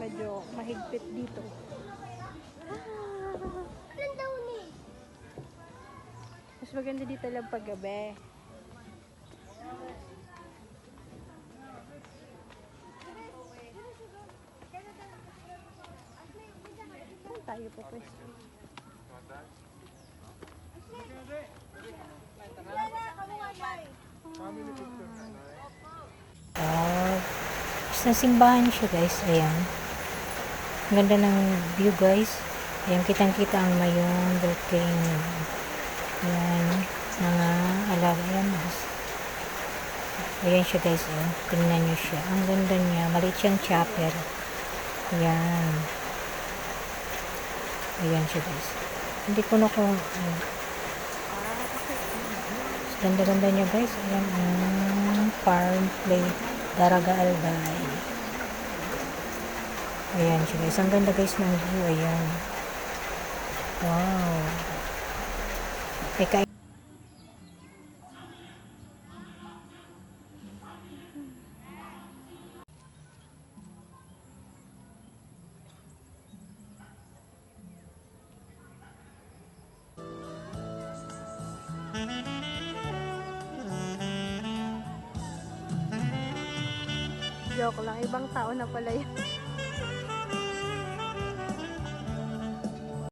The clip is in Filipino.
medyo mahigpit dito. Mas maganda dito lang paggabi. Saan tayo po pwesto? Sa simbahan siya guys, ayan. Ang ganda ng view guys. Ayan, kitang-kita ang mayong looking. Ayan, mga alaga. Ayan, ayan siya guys, ayan. Tingnan nyo siya. Ang ganda niya. Maliit siyang chapel. Ayan. Ayan siya guys. Hindi ko na kung ganda-ganda niya guys. Ayan, farm play Daraga Albay. Ayan siya guys. Ang ganda guys ng view. Ayan. Wow. Joke lang. Ibang tao na pala yun.